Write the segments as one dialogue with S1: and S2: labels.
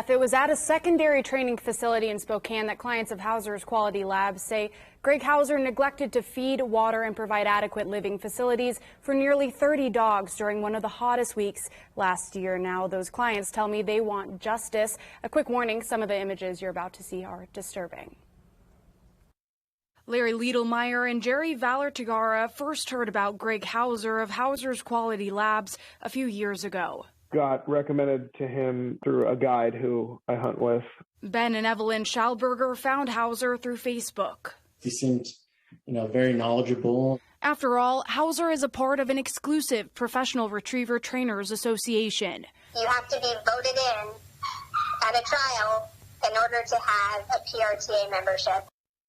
S1: Beth, it was at a secondary training facility in Spokane that clients of Hauser's Quality Labs say Greg Hauser neglected to feed, water, and provide adequate living facilities for nearly 30 dogs during one of the hottest weeks last year. Now, those clients tell me they want justice. A quick warning, some of the images you're about to see are disturbing. Larry Liedelmeyer and Jerry Valertigara first heard about Greg Hauser of Hauser's Quality Labs a few years ago.
S2: Got recommended to him through a guide who I hunt with.
S1: Ben and Evelyn Schallberger found Hauser through Facebook.
S3: He seemed, very knowledgeable.
S1: After all, Hauser is a part of an exclusive Professional Retriever Trainers Association.
S4: You have to be voted in at a trial in order to have a PRTA membership.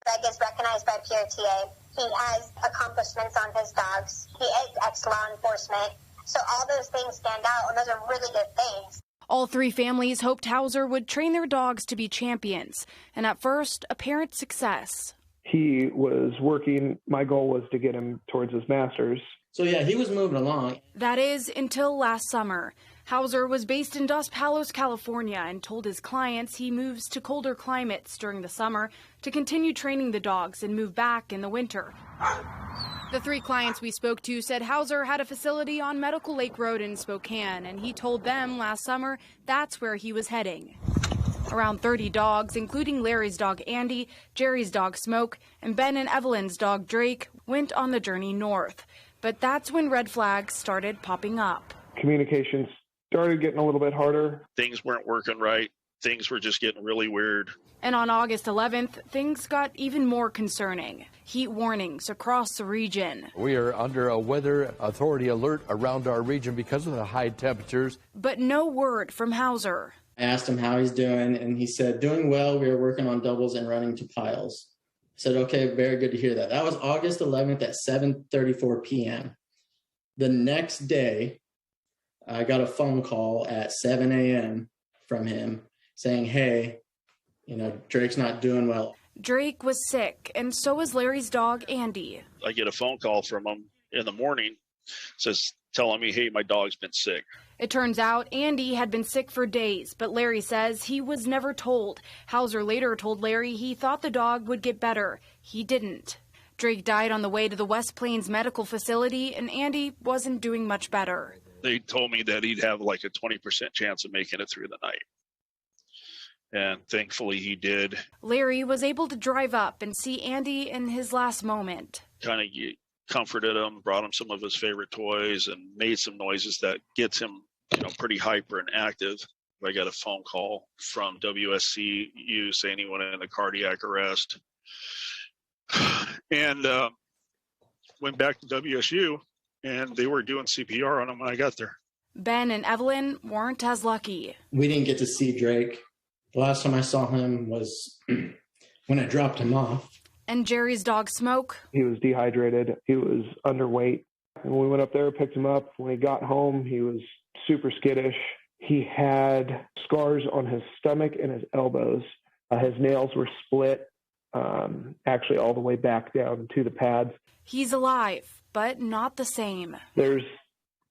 S4: Greg is recognized by PRTA. He has accomplishments on his dogs. He is ex-law enforcement. So all those things stand out, and those are really good things.
S1: All three families hoped Hauser would train their dogs to be champions, and at first, apparent success.
S2: He was working. My goal was to get him towards his masters.
S3: So yeah, he was moving along.
S1: That is, until last summer. Hauser was based in Dos Palos, California, and told his clients he moves to colder climates during the summer to continue training the dogs and move back in the winter. The three clients we spoke to said Hauser had a facility on Medical Lake Road in Spokane, and he told them last summer that's where he was heading. Around 30 dogs, including Larry's dog Andy, Jerry's dog Smoke, and Ben and Evelyn's dog Drake, went on the journey north. But that's when red flags started popping up.
S2: Communications started getting a little bit harder.
S5: Things weren't working right. Things were just getting really weird.
S1: And on August 11th, things got even more concerning. Heat warnings across the region.
S6: We are under a weather authority alert around our region because of the high temperatures.
S1: But no word from Hauser.
S3: I asked him how he's doing, and he said, doing well. We are working on doubles and running to piles. I said, okay, very good to hear that. That was August 11th at 7:34 p.m. The next day, I got a phone call at 7 a.m. from him saying, hey, Drake's not doing well.
S1: Drake was sick, and so was Larry's dog, Andy.
S5: I get a phone call from him in the morning, telling me, hey, my dog's been sick.
S1: It turns out Andy had been sick for days, but Larry says he was never told. Hauser later told Larry he thought the dog would get better. He didn't. Drake died on the way to the West Plains Medical Facility, and Andy wasn't doing much better.
S5: They told me that he'd have like a 20% chance of making it through the night. And thankfully he did.
S1: Larry was able to drive up and see Andy in his last moment.
S5: Kind of comforted him, brought him some of his favorite toys, and made some noises that gets him, pretty hyper and active. I got a phone call from WSCU saying he went in a cardiac arrest. And went back to WSU, and they were doing CPR on him when I got there.
S1: Ben and Evelyn weren't as lucky.
S3: We didn't get to see Drake. The last time I saw him was when I dropped him off.
S1: And Jerry's dog Smoke?
S2: He was dehydrated. He was underweight. And we went up there, picked him up. When he got home, he was super skittish. He had scars on his stomach and his elbows. His nails were split, actually all the way back down to the pads.
S1: He's alive, but not the same.
S2: There's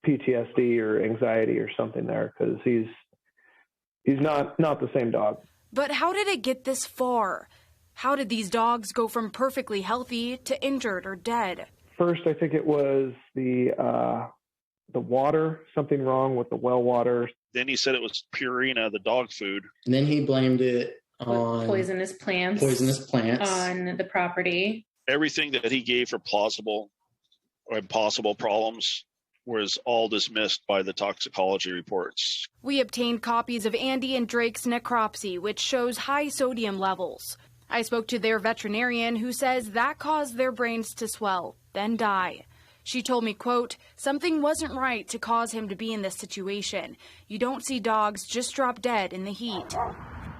S2: PTSD or anxiety or something there because he's not the same dog.
S1: But how did it get this far? How did these dogs go from perfectly healthy to injured or dead?
S2: First, I think it was the water, something wrong with the well water.
S5: Then he said it was Purina, the dog food.
S3: And then he blamed it on
S7: poisonous plants on the property.
S5: Everything that he gave for plausible or impossible problems was all dismissed by the toxicology reports.
S1: We obtained copies of Andy and Drake's necropsy, which shows high sodium levels. I spoke to their veterinarian who says that caused their brains to swell, then die. She told me, quote, something wasn't right to cause him to be in this situation. You don't see dogs just drop dead in the heat.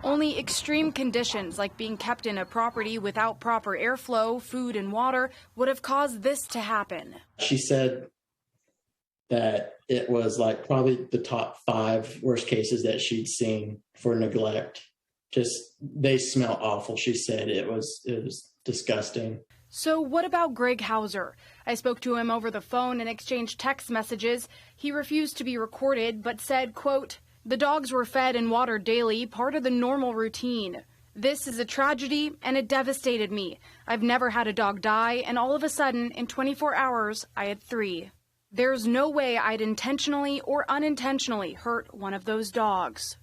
S1: Only extreme conditions like being kept in a property without proper airflow, food, and water would have caused this to happen.
S3: She said that it was like probably the top 5 worst cases that she'd seen for neglect. Just, they smell awful, she said. It was disgusting.
S1: So what about Greg Hauser? I spoke to him over the phone and exchanged text messages. He refused to be recorded, but said, quote, The dogs were fed and watered daily, part of the normal routine. This is a tragedy, and it devastated me. I've never had a dog die, and all of a sudden, in 24 hours, I had 3. There's no way I'd intentionally or unintentionally hurt one of those dogs.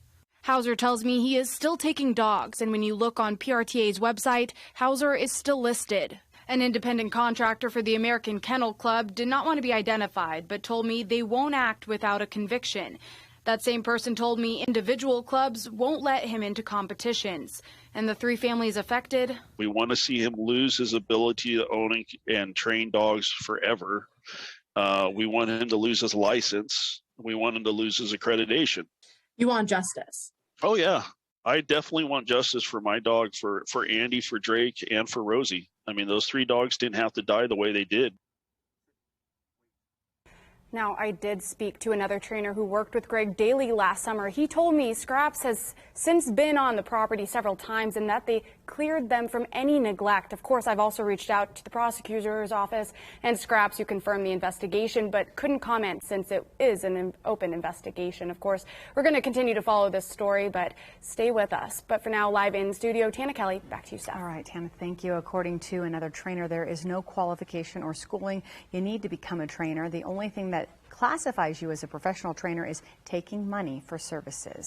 S1: Hauser tells me he is still taking dogs, and when you look on PRTA's website, Hauser is still listed. An independent contractor for the American Kennel Club did not want to be identified, but told me they won't act without a conviction. That same person told me individual clubs won't let him into competitions. And the 3 families affected?
S5: We want to see him lose his ability to own and train dogs forever. We want him to lose his license. We want him to lose his accreditation.
S8: You want justice?
S5: Oh, yeah. I definitely want justice for my dog, for Andy, for Drake, and for Rosie. I mean, those 3 dogs didn't have to die the way they did.
S1: Now, I did speak to another trainer who worked with Greg Daly last summer. He told me Scraps has since been on the property several times and that they cleared them from any neglect. Of course, I've also reached out to the prosecutor's office and Scraps, who confirmed the investigation, but couldn't comment since it is an open investigation. Of course, we're going to continue to follow this story, but stay with us. But for now, live in studio, Tana Kelly, back to you, Steph.
S9: All right, Tana, thank you. According to another trainer, there is no qualification or schooling you need to become a trainer. The only thing that classifies you as a professional trainer is taking money for services.